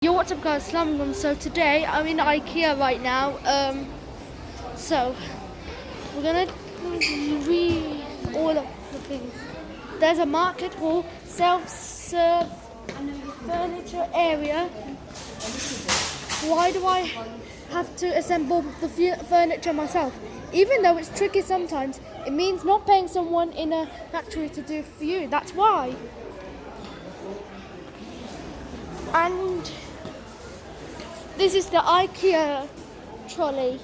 Yo, what's up guys, Slum. So today I'm in IKEA right now. So we're gonna read all of the things. There's a market hall, self-serve furniture area. Why do I have to assemble the furniture myself? Even though it's tricky sometimes, it means not paying someone in a factory to do it for you. That's why. And this is the IKEA trolley,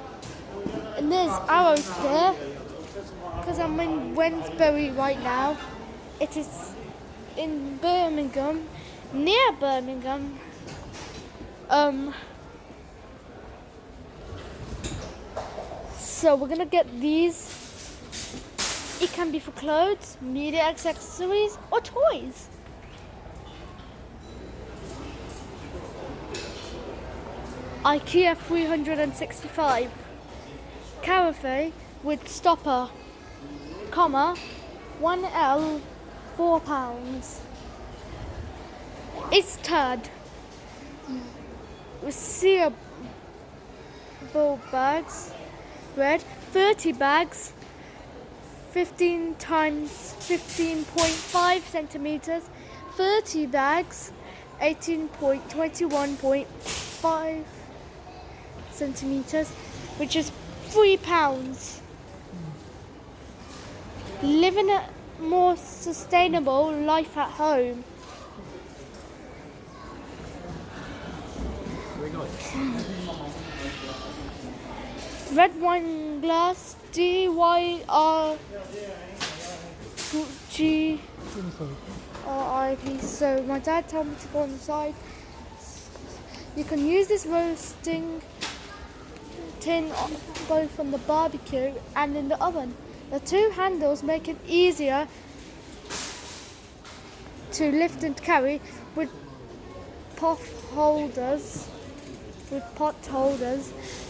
and there's arrows there because I'm in Wednesbury right now. It is in Birmingham, near Birmingham. So we're gonna get these. It can be for clothes, media accessories, or toys. IKEA 365 carafe with stopper, comma, 1L, £4. It's tad. Resealable bags, red, 30 bags, 15 times 15.5 centimeters, 30 bags, 18.21.5 centimeters, which is £3. Living a more sustainable life at home. Red wine glass, DYRGRIP. So my dad told me to go on the side. You can use this roasting tin both on the barbecue and in the oven. The two handles make it easier to lift and carry with pot holders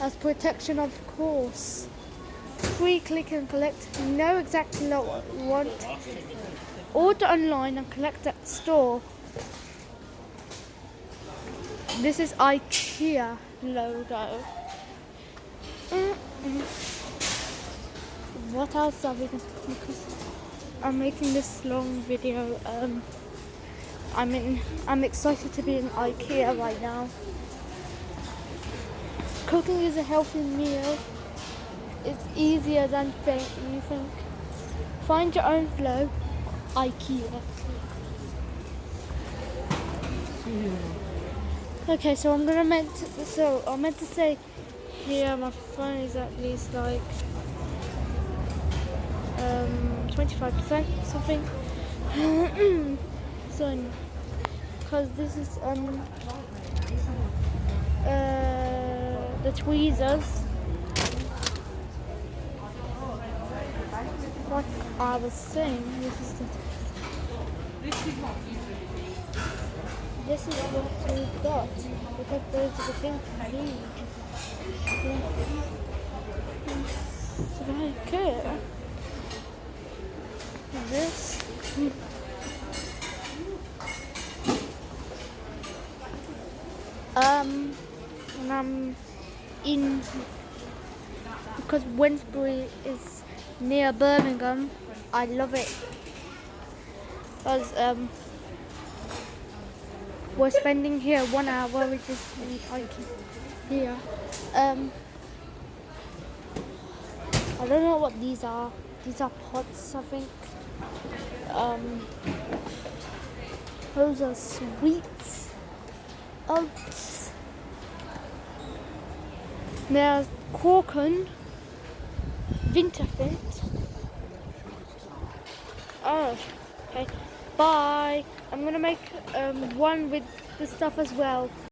as protection, of course. Free click and collect. Know exactly what you want. Order online and collect at store. This is IKEA logo. What else are we going to do? Because I'm making this long video. I'm excited to be in IKEA right now. Cooking is a healthy meal. It's easier than you think. Find your own flow. IKEA. Okay, so I meant to say here my phone is at least like 25% something. So because this is the tweezers. What I was saying, this is what we've got, because those are the things we need. So like this. And I'm in, because Wednesbury is near Birmingham. I love it because we're spending here 1 hour, which is in IKEA. I don't know what these are. These are pots, I think. Those are sweets. Oats. There's Corken. Winterfeld. Oh, okay. Bye. I'm gonna make one with the stuff as well.